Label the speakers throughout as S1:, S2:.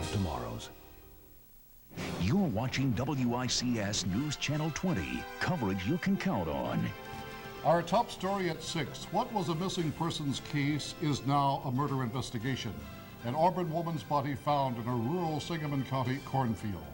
S1: of tomorrows. You're watching WICS News Channel 20, coverage you can count on.
S2: Our top story at 6. What was a missing persons case is now a murder investigation. An Auburn woman's body found in a rural Sangamon County cornfield.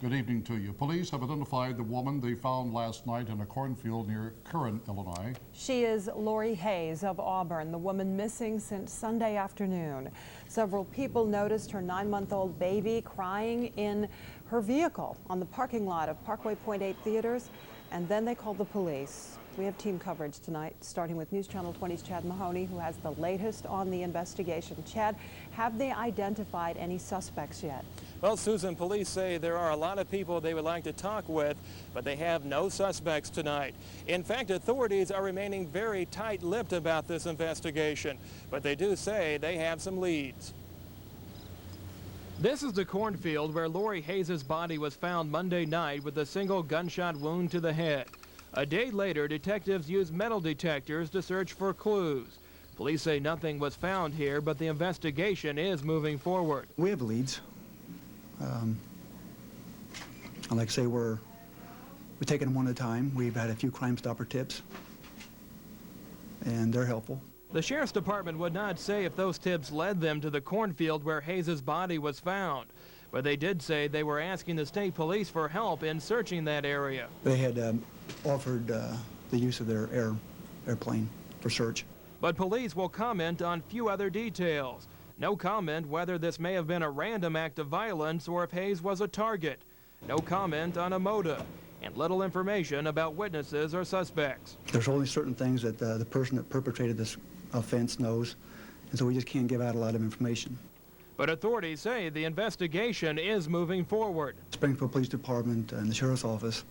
S2: Good evening to you. Police have identified the woman they found last night in a cornfield near Curran, Illinois.
S3: She is Lori Hayes of Auburn, the woman missing since Sunday afternoon. Several people noticed her 9-month-old baby crying in her vehicle on the parking lot of Parkway Point 8 Theaters, and then they called the police. We have team coverage tonight, starting with News Channel 20's Chad Mahoney, who has the latest on the investigation. Chad, have they identified any suspects yet?
S4: Well, Susan, police say there are a lot of people they would like to talk with, but they have no suspects tonight. In fact, authorities are remaining very tight-lipped about this investigation, but they do say they have some leads. This is the cornfield where Lori Hayes' body was found Monday night with a single gunshot wound to the head. A day later, detectives used metal detectors to search for clues. Police say nothing was found here, but the investigation is moving forward.
S5: We have leads. Like I say, we're taking them one at a time. We've had a few Crime Stopper tips, and they're helpful.
S4: The Sheriff's Department would not say if those tips led them to the cornfield where Hayes' body was found, but they did say they were asking the state police for help in searching that area.
S5: They had offered the use of their airplane for search.
S4: But police will comment on few other details. No comment whether this may have been a random act of violence or if Hayes was a target. No comment on a motive, and little information about witnesses or suspects.
S5: There's only certain things that the person that perpetrated this offense knows, and so we just can't give out a lot of information.
S4: But authorities say the investigation is moving forward.
S5: Springfield Police Department and the Sheriff's Office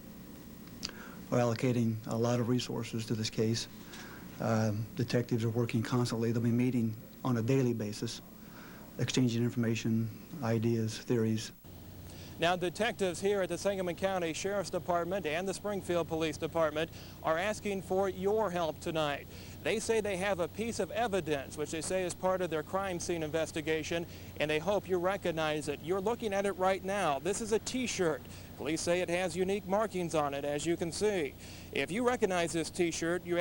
S5: are allocating a lot of resources to this case. Detectives are working constantly. They'll be meeting on a daily basis, exchanging information, ideas, theories.
S4: Now, detectives here at the Sangamon County Sheriff's Department and the Springfield Police Department are asking for your help tonight. They say they have a piece of evidence, which they say is part of their crime scene investigation, and they hope you recognize it. You're looking at it right now. This is a T-shirt. Police say it has unique markings on it, as you can see. If you recognize this T-shirt, you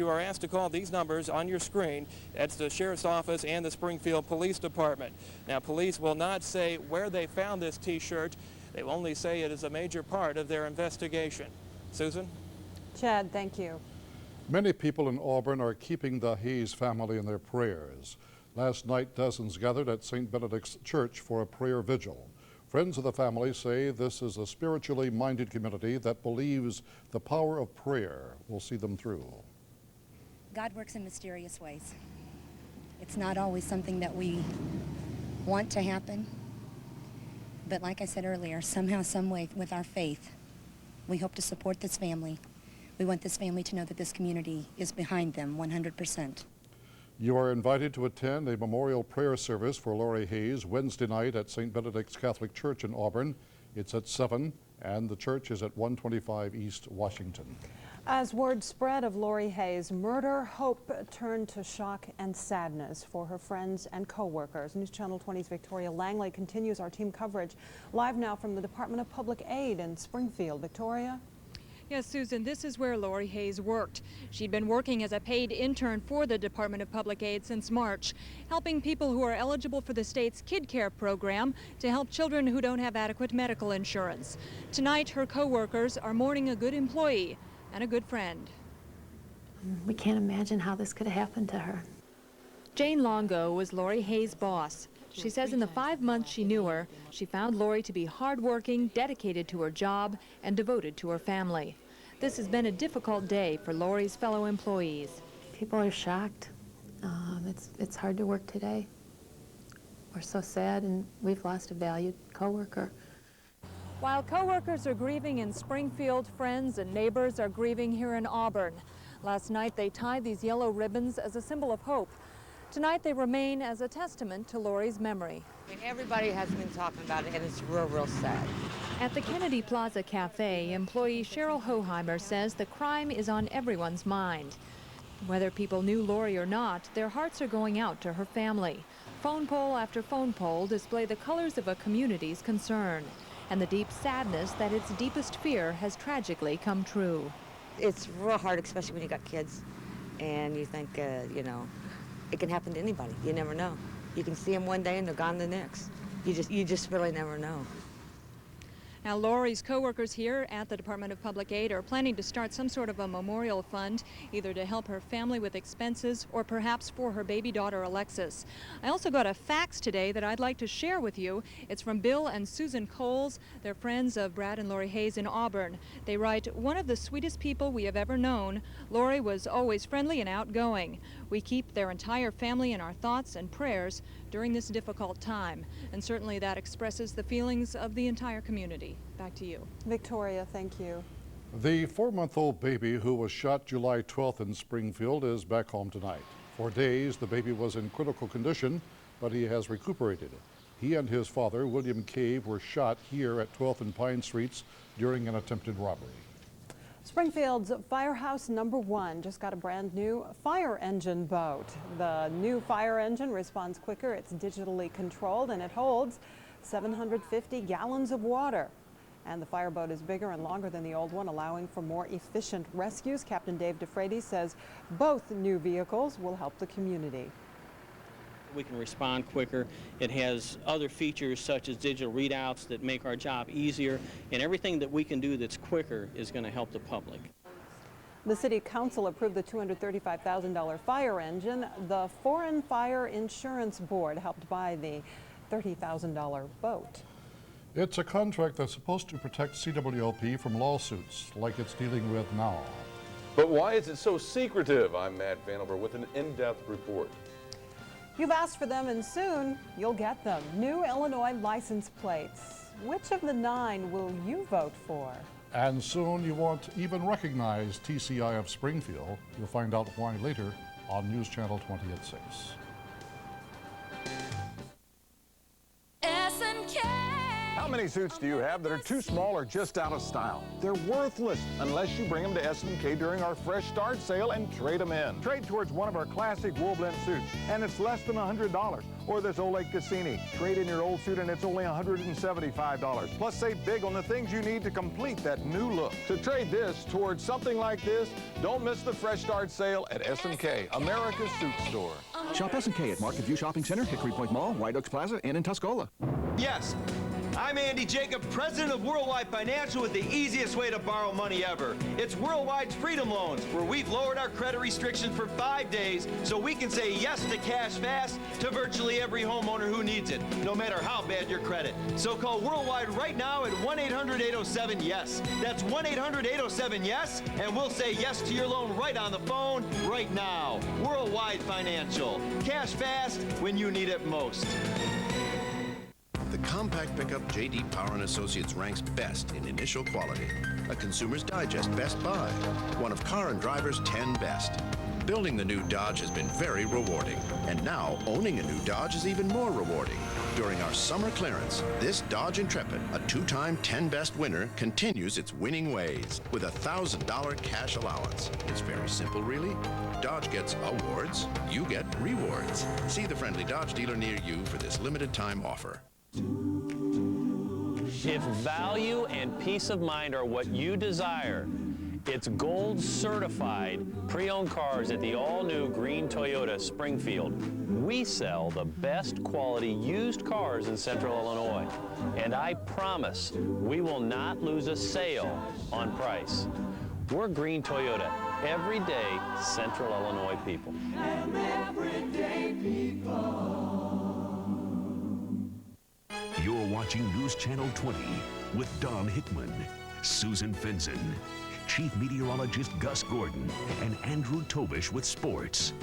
S4: are asked to call these numbers on your screen. That's the Sheriff's Office and the Springfield Police Department. Now, police will not say where they found this T-shirt. They will only say it is a major part of their investigation. Susan?
S3: Chad, thank you.
S2: Many people in Auburn are keeping the Hayes family in their prayers. Last night, dozens gathered at St. Benedict's Church for a prayer vigil. Friends of the family say this is a spiritually minded community that believes the power of prayer will see them through.
S6: God works in mysterious ways. It's not always something that we want to happen, but like I said earlier, somehow, some way, with our faith, we hope to support this family. We want this family to know that this community is behind them 100%.
S2: You are invited to attend a memorial prayer service for Lori Hayes Wednesday night at St. Benedict's Catholic Church in Auburn. It's at 7, and the church is at 125 East Washington.
S3: As word spread of Lori Hayes' murder, hope turned to shock and sadness for her friends and co-workers. News Channel 20's Victoria Langley continues our team coverage live now from the Department of Public Aid in Springfield. Victoria?
S7: Yes, Susan, this is where Lori Hayes worked. She'd been working as a paid intern for the Department of Public Aid since March, helping people who are eligible for the state's Kid Care program to help children who don't have adequate medical insurance. Tonight, her co-workers are mourning a good employee and a good friend.
S8: We can't imagine how this could have happened to her.
S7: Jane Longo was Lori Hayes' boss. She says in the 5 months she knew her, she found Lori to be hardworking, dedicated to her job, and devoted to her family. This has been a difficult day for Lori's fellow employees.
S8: People are shocked. It's hard to work today. We're so sad, and we've lost a valued coworker.
S7: While coworkers are grieving in Springfield, friends and neighbors are grieving here in Auburn. Last night they tied these yellow ribbons as a symbol of hope. Tonight they remain as a testament to Lori's memory.
S9: I mean, everybody has been talking about it, and it's real sad.
S7: At the Kennedy Plaza Cafe, employee Cheryl Hoheimer says the crime is on everyone's mind. Whether people knew Lori or not, their hearts are going out to her family. phone pole after phone pole display the colors of a community's concern and the deep sadness that its deepest fear has tragically come true.
S9: It's real hard, especially when you got kids and you think, you know, it can happen to anybody. You never know. You can see them one day and they're gone the next. You just really never know.
S7: Now, Lori's co-workers here at the Department of Public Aid are planning to start some sort of a memorial fund, either to help her family with expenses or perhaps for her baby daughter, Alexis. I also got a fax today that I'd like to share with you. It's from Bill and Susan Coles. They're friends of Brad and Lori Hayes in Auburn. They write, "One of the sweetest people we have ever known. Lori was always friendly and outgoing. We keep their entire family in our thoughts and prayers during this difficult time." And certainly that expresses the feelings of the entire community. Back to you.
S3: Victoria, thank you.
S2: The 4-month-old baby who was shot July 12th in Springfield is back home tonight. For days, the baby was in critical condition, but he has recuperated. He and his father, William Cave, were shot here at 12th and Pine Streets during an attempted robbery.
S3: Springfield's Firehouse Number 1 just got a brand new fire engine boat. The new fire engine responds quicker, it's digitally controlled, and it holds 750 gallons of water. And the fireboat is bigger and longer than the old one, allowing for more efficient rescues. Captain Dave DeFrady says both new vehicles will help the community.
S10: We can respond quicker. It has other features such as digital readouts that make our job easier, and everything that we can do that's quicker is going to help the public.
S3: The City Council approved the $235,000 fire engine. The Foreign Fire Insurance Board helped buy the $30,000 boat.
S2: It's a contract that's supposed to protect CWLP from lawsuits like it's dealing with now.
S11: But why is it so secretive? I'm Matt Vanover with an in-depth report.
S3: You've asked for them, and soon you'll get them. New Illinois license plates. Which of the 9 will you vote for?
S2: And soon you won't even recognize TCI of Springfield. You'll find out why later on News Channel 20 at 6.
S12: How many suits do you have that are too small or just out of style? They're worthless unless you bring them to S&K during our Fresh Start sale and trade them in. Trade towards one of our classic wool blend suits, and it's less than $100. Or this Oleg Cassini. Trade in your old suit, and it's only $175. Plus, save big on the things you need to complete that new look. To trade this towards something like this, don't miss the Fresh Start sale at S&K, America's suit store.
S1: Shop S&K at Market View Shopping Center, Hickory Point Mall, White Oaks Plaza, and in Tuscola.
S13: Yes. I'm Andy Jacob, president of Worldwide Financial, with the easiest way to borrow money ever. It's Worldwide's Freedom Loans, where we've lowered our credit restrictions for 5 days so we can say yes to cash fast to virtually every homeowner who needs it, no matter how bad your credit. So call Worldwide right now at 1-800-807-YES. That's 1-800-807-YES, and we'll say yes to your loan right on the phone right now. Worldwide Financial. Cash fast when you need it most.
S14: The compact pickup J.D. Power & Associates ranks best in initial quality. A Consumer's Digest Best Buy. One of Car and Driver's 10 Best. Building the new Dodge has been very rewarding. And now, owning a new Dodge is even more rewarding. During our summer clearance, this Dodge Intrepid, a 2-time 10 Best winner, continues its winning ways with a $1,000 cash allowance. It's very simple, really. Dodge gets awards, you get rewards. See the friendly Dodge dealer near you for this limited time offer.
S10: If value and peace of mind are what you desire, it's gold certified pre-owned cars at the all-new green Toyota Springfield. We sell the best quality used cars in Central Illinois, and I promise we will not lose a sale on price. We're green Toyota, everyday Central Illinois people.
S15: And everyday people.
S1: You're watching News Channel 20 with Don Hickman, Susan Finzen, Chief Meteorologist Gus Gordon, and Andrew Tobish with sports.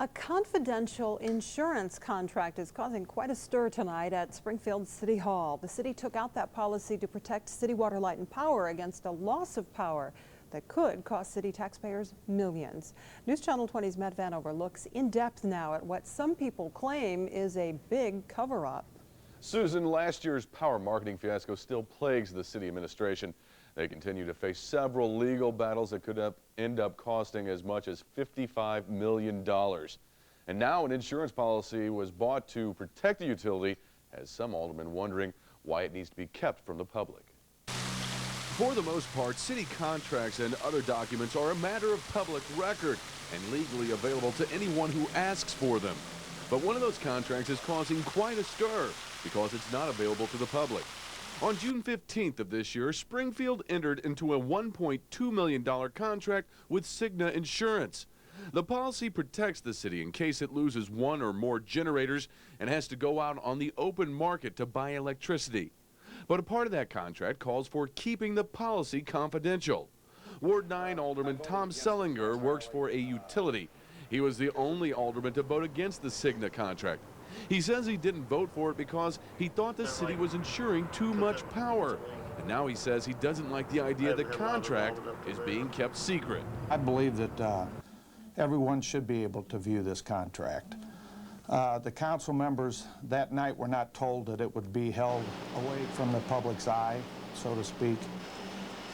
S3: A confidential insurance contract is causing quite a stir tonight at Springfield City Hall. The city took out that policy to protect city water, light, and power against a loss of power that could cost city taxpayers millions. News Channel 20's Matt Vanover looks in depth now at what some people claim is a big cover-up.
S11: Susan, last year's power marketing fiasco still plagues the city administration. They continue to face several legal battles that could end up costing as much as $55 million. And now an insurance policy was bought to protect the utility, has some aldermen wondering why it needs to be kept from the public. For the most part, city contracts and other documents are a matter of public record and legally available to anyone who asks for them. But one of those contracts is causing quite a stir because it's not available to the public. On June 15th of this year, Springfield entered into a $1.2 million contract with Cigna Insurance. The policy protects the city in case it loses one or more generators and has to go out on the open market to buy electricity. But a part of that contract calls for keeping the policy confidential. Ward 9 Alderman Tom Sellinger works for a utility. He was the only alderman to vote against the Cigna contract. He says he didn't vote for it because he thought the city was insuring too much power. And now he says he doesn't like the idea the contract is being kept secret.
S16: I believe that everyone should be able to view this contract. The council members that night were not told that it would be held away from the public's eye, so to speak.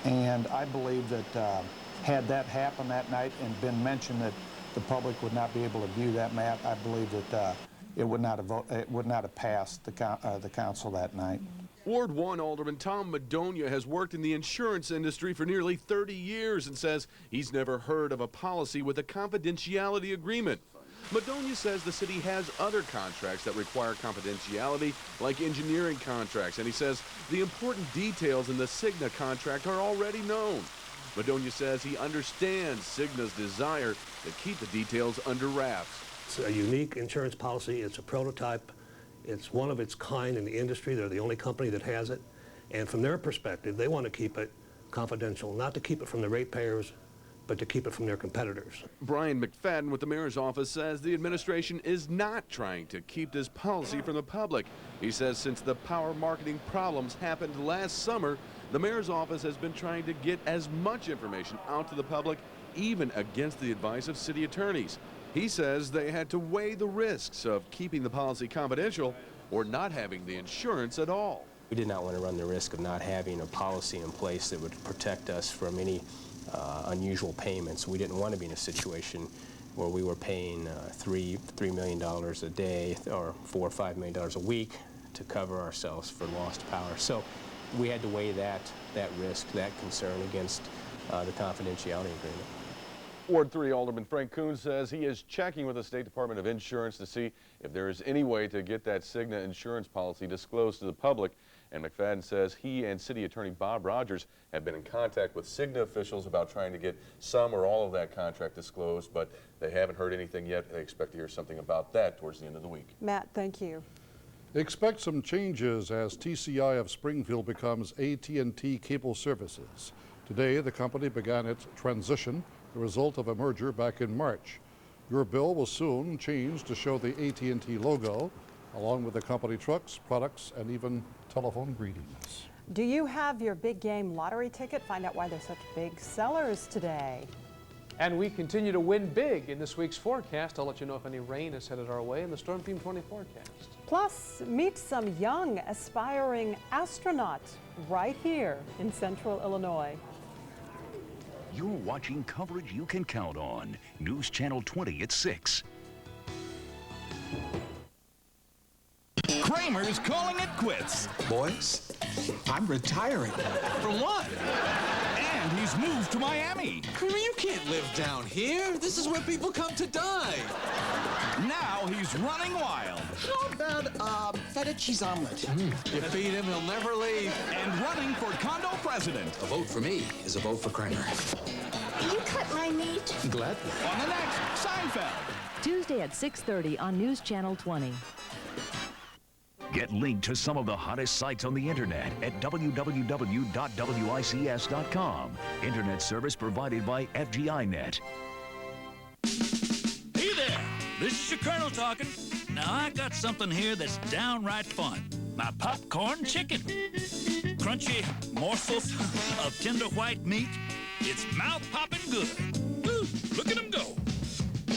S16: And I believe that had that happened that night and been mentioned that the public would not be able to view that map, I believe that it would not have passed the council that night.
S11: Ward 1 Alderman Tom Madonia has worked in the insurance industry for nearly 30 years and says he's never heard of a policy with a confidentiality agreement. Madonia says the city has other contracts that require confidentiality, like engineering contracts, and he says the important details in the Cigna contract are already known. Madonia says he understands Cigna's desire to keep the details under wraps.
S17: It's a unique insurance policy. It's a prototype. It's one of its kind in the industry. They're the only company that has it. And from their perspective, they want to keep it confidential, not to keep it from the ratepayers, but to keep it from their competitors.
S11: Brian McFadden with the mayor's office says the administration is not trying to keep this policy from the public. He says since the power marketing problems happened last summer, the mayor's office has been trying to get as much information out to the public, even against the advice of city attorneys. He says they had to weigh the risks of keeping the policy confidential or not having the insurance at all.
S18: We did not want to run the risk of not having a policy in place that would protect us from any unusual payments. We didn't want to be in a situation where we were paying $3 million a day or $4 or $5 million a week to cover ourselves for lost power. So we had to weigh that risk, that concern against the confidentiality agreement.
S11: Ward 3 Alderman Frank Kuhn says he is checking with the State Department of Insurance to see if there is any way to get that Cigna insurance policy disclosed to the public. And McFadden says he and City Attorney Bob Rogers have been in contact with Cigna officials about trying to get some or all of that contract disclosed, but they haven't heard anything yet. They expect to hear something about that towards the end of the week.
S3: Matt, thank you.
S2: Expect some changes as TCI of Springfield becomes AT&T Cable Services. Today, the company began its transition, the result of a merger back in March. Your bill will soon change to show the AT&T logo, along with the company trucks, products, and even telephone greetings.
S3: Do you have your big game lottery ticket? Find out why they're such big sellers today.
S19: And we continue to win big in this week's forecast. I'll let you know if any rain is headed our way in the Storm Team 20 forecast.
S3: Plus, meet some young, aspiring astronauts right here in Central Illinois.
S1: You're watching coverage you can count on. News Channel 20 at 6.
S20: Kramer's calling it quits.
S21: Boys, I'm retiring.
S20: From what? And he's moved to Miami.
S21: Kramer, you can't live down here. This is where people come to die.
S20: Now he's running wild.
S21: How about feta cheese omelet? You feed him, he'll never leave.
S20: And running for condo president.
S21: A vote for me is a vote for Kramer.
S22: Can you cut my meat?
S21: Gladly.
S20: On the next Seinfeld.
S23: Tuesday at 6:30 on News Channel 20.
S1: Get linked to some of the hottest sites on the internet at www.wics.com. Internet service provided by FGINet.
S24: Hey there, this is your Colonel talking. Now I got something here that's downright fun. My popcorn chicken. Crunchy morsels of tender white meat. It's mouth-popping good. Woo, look at them go.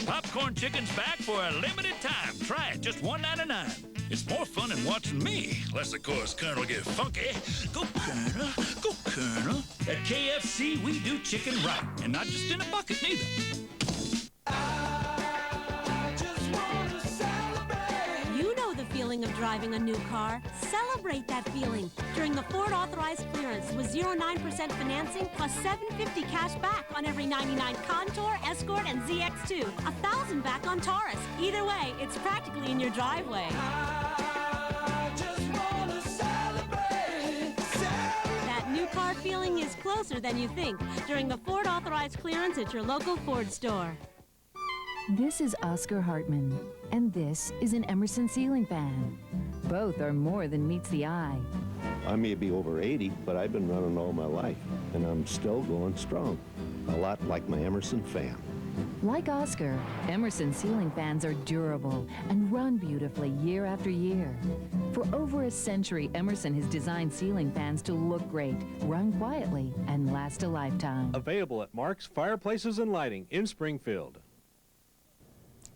S24: Popcorn chicken's back for a limited time. Try it, just $1.99. It's more fun than watching me, unless, of course, Colonel get funky. Go, Colonel. Go, Colonel. At KFC, we do chicken right, and not just in a bucket, neither.
S15: I just want
S4: feeling of driving a new car? Celebrate that feeling during the Ford authorized clearance with 0.9% financing plus $750 cash back on every '99 Contour, Escort, and ZX2. $1,000 back on Taurus. Either way, it's practically in your driveway. That new car feeling is closer than you think during the Ford authorized clearance at your local Ford store.
S23: This is Oscar Hartman, and this is an Emerson ceiling fan. Both are more than meets the eye.
S5: I may be over 80, but I've been running all my life, and I'm still going strong. A lot like my Emerson fan.
S23: Like Oscar, Emerson ceiling fans are durable and run beautifully year after year. For over a century, Emerson has designed ceiling fans to look great, run quietly, and last a lifetime.
S6: Available at Mark's Fireplaces and Lighting in Springfield.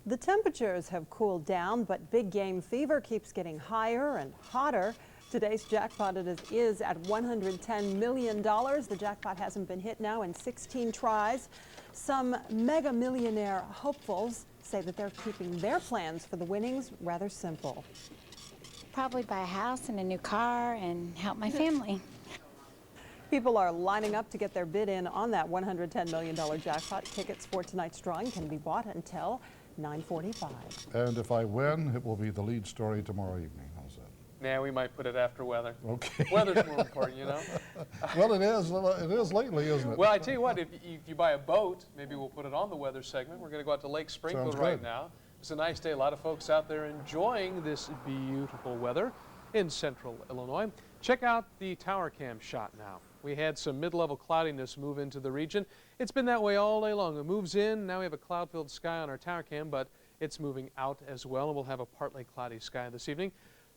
S3: The temperatures have cooled down, but big game fever keeps getting higher and hotter. Today's jackpot is at $110 million. The jackpot hasn't been hit now in 16 tries. Some mega millionaire hopefuls say that they're keeping their plans for the winnings rather simple.
S8: Probably buy a house and a new car and help my family.
S3: People are lining up to get their bid in on that $110 million jackpot. Tickets for tonight's drawing can be bought until 9:45.
S2: And if I win, it will be the lead story tomorrow evening. How's that?
S19: Yeah, we might put it after weather.
S2: Okay.
S19: Weather's more important, you know?
S2: Well, it is lately, isn't it?
S19: Well, I tell you what, if you buy a boat, maybe we'll put it on the weather segment. We're going to go out to Lake Springfield right now. It's a nice day. A lot of folks out there enjoying this beautiful weather in central Illinois. Check out the tower cam shot now. We had some mid-level cloudiness move into the region. It's been that way all day long. It moves in. Now we have a cloud-filled sky on our tower cam, but it's moving out as well, and we'll have a partly cloudy sky this evening.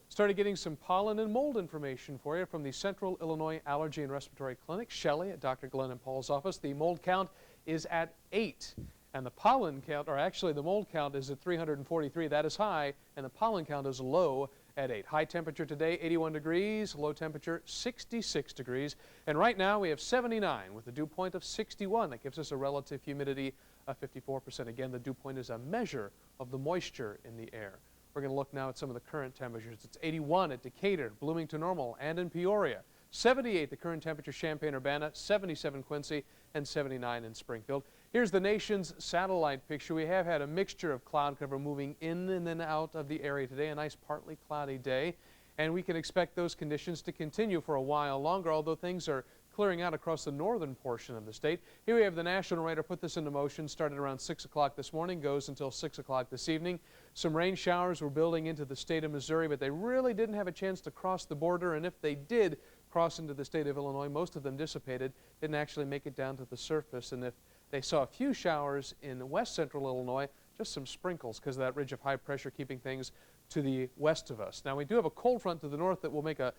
S19: Started getting some pollen and mold information for you from the Central Illinois Allergy and Respiratory Clinic. Shelley at Dr. Glenn and Paul's office. The mold count is at 8, and the pollen count, or actually the mold count, is at 343. That is high, and the pollen count is low at 8. High temperature today, 81 degrees. Low temperature, 66 degrees. And right now we have 79 with a dew point of 61. That gives us a relative humidity of 54%. Again, the dew point is a measure of the moisture in the air. We're going to look now at some of the current temperatures. It's 81 at Decatur, Bloomington Normal, and in Peoria. 78 the current temperature, Champaign-Urbana, 77 Quincy, and 79 in Springfield. Here's the nation's satellite picture. We have had a mixture of cloud cover moving in and then out of the area today. A nice partly cloudy day, and we can expect those conditions to continue for a while longer, although things are clearing out across the northern portion of the state. Here we have the National Radar put this into motion. Started around 6 o'clock this morning, goes until 6 o'clock this evening. Some rain showers were building into the state of Missouri, but they really didn't have a chance to cross the border, and if they did cross into the state of Illinois, most of them dissipated, didn't actually make it down to the surface. And if they saw a few showers in west central Illinois, just some sprinkles because of that ridge of high pressure keeping things to the west of us. Now we do have a cold front to the north that will make a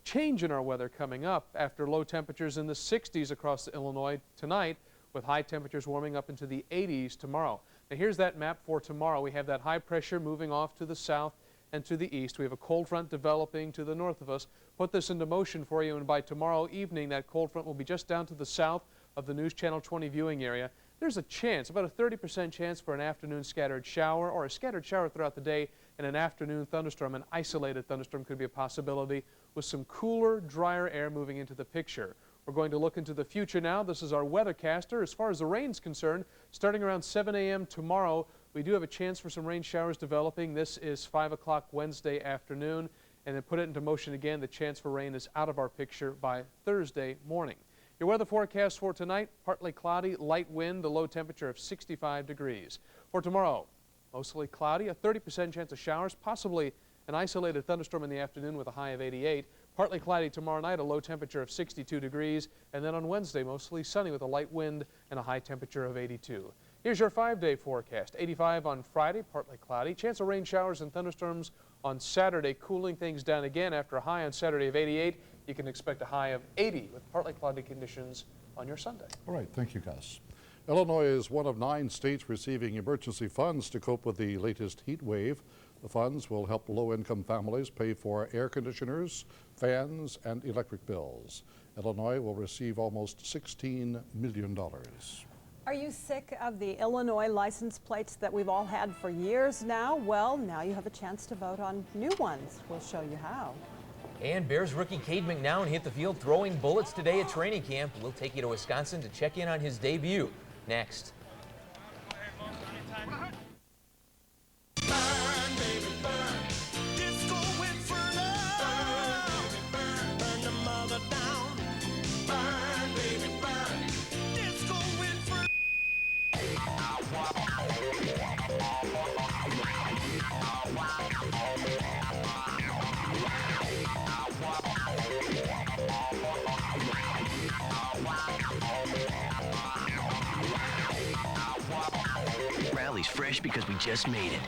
S19: change in our weather coming up after low temperatures in the 60s across Illinois tonight, with high temperatures warming up into the 80s tomorrow. Now here's that map for tomorrow. We have that high pressure moving off to the south and to the east. We have a cold front developing to the north of us. Put this into motion for you, and by tomorrow evening that cold front will be just down to the south of the News Channel 20 viewing area. There's a chance, about a 30% chance for an afternoon scattered shower, or a scattered shower throughout the day, and an afternoon thunderstorm. An isolated thunderstorm could be a possibility with some cooler, drier air moving into the picture. We're going to look into the future now. This is our weathercaster. As far as the rain's concerned, starting around 7 a.m. tomorrow, we do have a chance for some rain showers developing. This is 5 o'clock Wednesday afternoon, and then put it into motion again. The chance for rain is out of our picture by Thursday morning. Your weather forecast for tonight, partly cloudy, light wind, the low temperature of 65 degrees. For tomorrow, mostly cloudy, a 30% chance of showers, possibly an isolated thunderstorm in the afternoon with a high of 88. Partly cloudy tomorrow night, a low temperature of 62 degrees. And then on Wednesday, mostly sunny with a light wind and a high temperature of 82. Here's your 5-day forecast. 85 on Friday, partly cloudy. Chance of rain showers and thunderstorms on Saturday, cooling things down again after a high on Saturday of 88. You can expect a high of 80 with partly cloudy conditions on your Sunday.
S2: All right, thank you, Gus. Illinois is one of 9 states receiving emergency funds to cope with the latest heat wave. The funds will help low-income families pay for air conditioners, fans, and electric bills. Illinois will receive almost $16 million.
S3: Are you sick of the Illinois license plates that we've all had for years now? Well, now you have a chance to vote on new ones. We'll show you how.
S7: And Bears rookie Cade McNown hit the field throwing bullets today at training camp. We'll take you to Wisconsin to check in on his debut. Next.
S9: Rally's fresh because we just made it.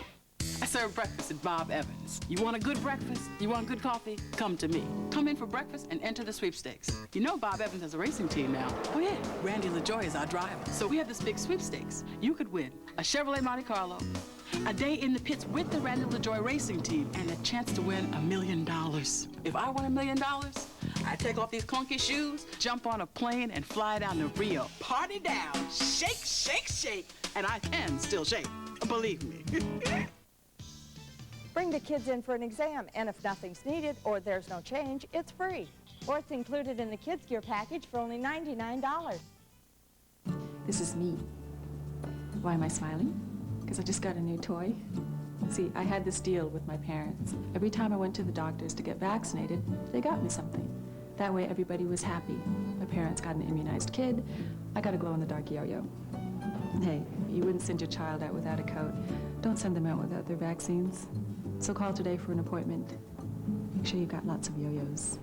S12: I serve breakfast at Bob Evans. You want a good breakfast? You want good coffee? Come to me. Come in for breakfast and enter the sweepstakes. You know Bob Evans has a racing team now. Oh yeah, Randy LaJoy is our driver. So we have this big sweepstakes. You could win a Chevrolet Monte Carlo, a day in the pits with the Randy LaJoy racing team, and a chance to win $1 million. If I won $1 million, I take off these clunky shoes, jump on a plane, and fly down to Rio. Party down, shake, shake, shake, and I can still shake. Believe me.
S13: Bring the kids in for an exam, and if nothing's needed or there's no change, it's free. Or it's included in the kids' gear package for only $99.
S25: This is me. Why am I smiling? Because I just got a new toy. See, I had this deal with my parents. Every time I went to the doctors to get vaccinated, they got me something. That way everybody was happy. My parents got an immunized kid. I got a glow-in-the-dark yo-yo. Hey, you wouldn't send your child out without a coat. Don't send them out without their vaccines. So call today for an appointment. Make sure you got lots of yo-yos.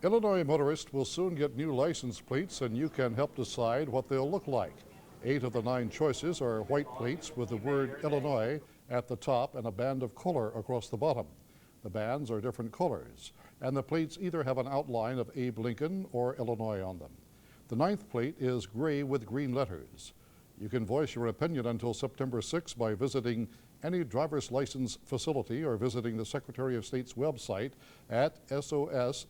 S2: Illinois motorists will soon get new license plates, and you can help decide what they'll look like. 8 of the 9 choices are white plates with the word Illinois at the top and a band of color across the bottom. The bands are different colors, and the plates either have an outline of Abe Lincoln or Illinois on them. The 9th plate is gray with green letters. You can voice your opinion until September 6 by visiting any driver's license facility or visiting the Secretary of State's website at sos.state.il.us.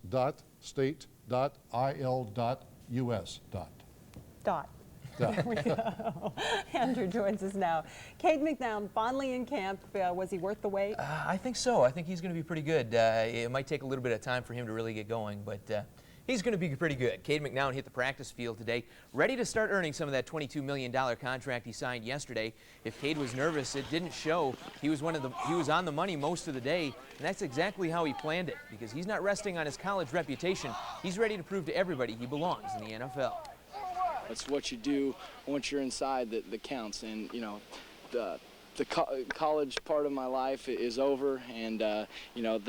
S3: There we go. Andrew joins us now. Cade McNown, finally in camp. Was he worth the wait?
S7: I think so. I think he's going to be pretty good. It might take a little bit of time for him to really get going, but he's going to be pretty good. Cade McNown hit the practice field today, ready to start earning some of that $22 million contract he signed yesterday. If Cade was nervous, it didn't show. He was on the money most of the day, and that's exactly how he planned it, because he's not resting on his college reputation. He's ready to prove to everybody he belongs in the NFL.
S26: It's what you do once you're inside that counts, and you know, the college part of my life is over, and you know,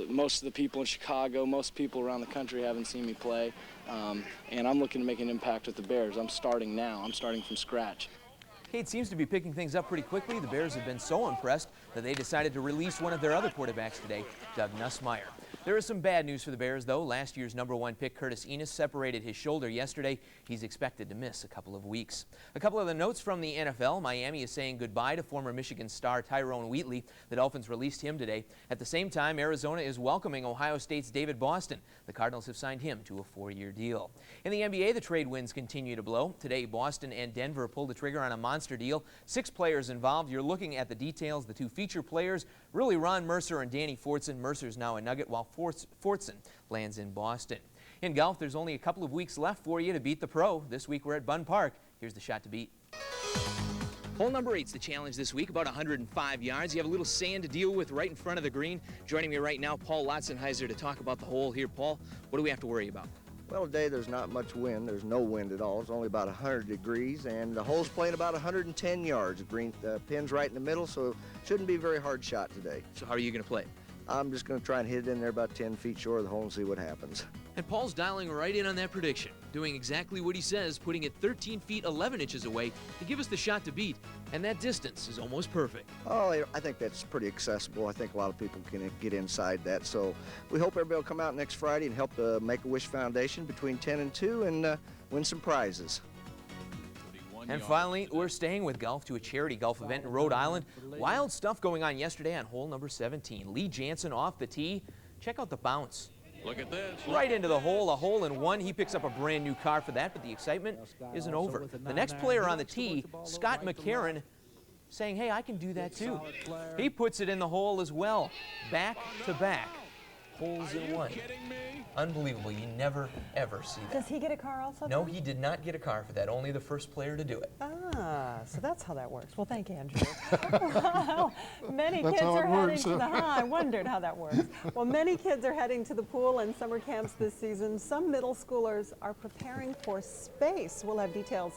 S26: most of the people in Chicago, most people around the country haven't seen me play, and I'm looking to make an impact with the Bears. I'm starting now. I'm starting from scratch.
S7: Cade seems to be picking things up pretty quickly. The Bears have been so impressed that they decided to release one of their other quarterbacks today, Doug Nussmeier. There is some bad news for the Bears, though. Last year's #1 pick, Curtis Enis, separated his shoulder yesterday. He's expected to miss a couple of weeks. A couple of the notes from the NFL. Miami is saying goodbye to former Michigan star Tyrone Wheatley. The Dolphins released him today. At the same time, Arizona is welcoming Ohio State's David Boston. The Cardinals have signed him to a 4-year deal. In the NBA, the trade winds continue to blow. Today, Boston and Denver pulled the trigger on a monster deal. 6 players involved. You're looking at the details. The 2 feature players, really Ron Mercer and Danny Fortson. Mercer's now a Nugget, while Fortson lands in Boston. In golf, there's only a couple of weeks left for you to beat the pro. This week we're at Bunn Park. Here's the shot to beat. Hole number 8's the challenge this week, about 105 yards. You have a little sand to deal with right in front of the green. Joining me right now, Paul Loutzenhiser, to talk about the hole here. Paul, what do we have to worry about?
S27: Well, today there's not much wind. There's no wind at all. It's only about 100 degrees, and the hole's playing about 110 yards. The green pin's right in the middle, so it shouldn't be a very hard shot today.
S7: So how are you going to play?
S27: I'm just going to try and hit it in there about 10 feet short of the hole and see what happens.
S7: And Paul's dialing right in on that prediction, doing exactly what he says, putting it 13 feet 11 inches away to give us the shot to beat, and that distance is almost perfect.
S27: Oh, I think that's pretty accessible. I think a lot of people can get inside that, so we hope everybody will come out next Friday and help the Make-A-Wish Foundation between 10 and 2 and win some prizes.
S7: And finally, we're staying with golf to a charity golf event in Rhode Island. Wild stuff going on yesterday on hole number 17. Lee Jansen off the tee. Check out the bounce.
S10: Look at this.
S7: Right into the hole, a hole-in-one. He picks up a brand new car for that, but the excitement isn't over. The next player on the tee, Scott McCarron, saying, hey, I can do that too. He puts it in the hole as well. Back to back. Holes in one. Unbelievable. You never, ever see that.
S3: Does he get a car also?
S7: No, he did not get a car for that. Only the first player to do it.
S3: Ah, so that's how that works. Well, thank you, Andrew. Well, many kids are heading to the I wondered how that works. Well, many kids are heading to the pool and summer camps this season. Some middle schoolers are preparing for space. We'll have details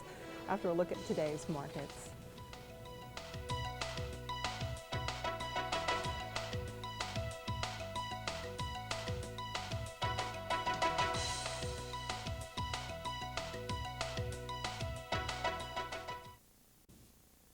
S3: after a look at today's markets.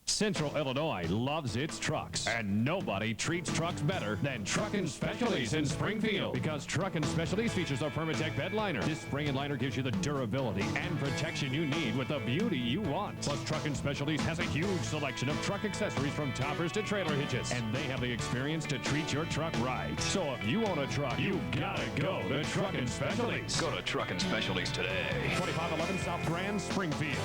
S11: Central Illinois loves its trucks, and nobody treats trucks better than Truckin' Specialties in Springfield. Because Truckin' Specialties features a Permatech bed liner. This spring and liner gives you the durability and protection you need with the beauty you want. Plus, Truckin' Specialties has a huge selection of truck accessories from toppers to trailer hitches, and they have the experience to treat your truck right. So if you own a truck, you've got to go to Truckin' Specialties.
S10: Go to Truckin' Specialties today.
S11: 2511 South Grand, Springfield.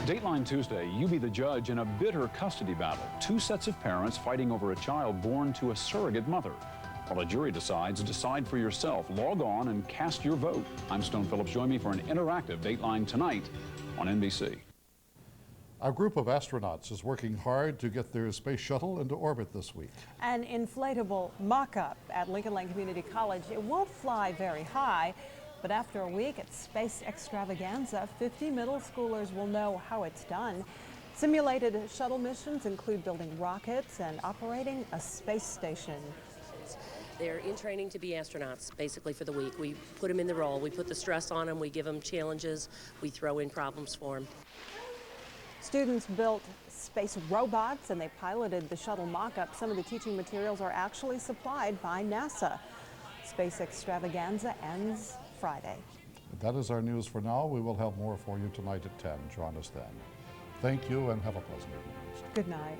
S14: Dateline Tuesday, you be the judge in a bitter custody battle. Two sets of parents fighting over a child born to a surrogate mother. While a jury decides, decide for yourself. Log on and cast your vote. I'm Stone Phillips. Join me for an interactive Dateline tonight on NBC.
S2: A group of astronauts is working hard to get their space shuttle into orbit this week.
S3: An inflatable mock-up at Lincoln Lane Community College. It won't fly very high, but after a week at Space Extravaganza, 50 middle schoolers will know how it's done. Simulated shuttle missions include building rockets and operating a space station.
S16: They're in training to be astronauts, basically, for the week. We put them in the role. We put the stress on them. We give them challenges. We throw in problems for them.
S3: Students built space robots and they piloted the shuttle mock-up. Some of the teaching materials are actually supplied by NASA. Space Extravaganza ends Friday.
S2: That is our news for now. We will have more for you tonight at 10. Join us then. Thank you and have a pleasant evening.
S3: Good night.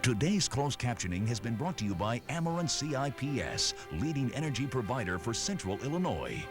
S1: Today's closed captioning has been brought to you by Ameren CIPS, leading energy provider for Central Illinois.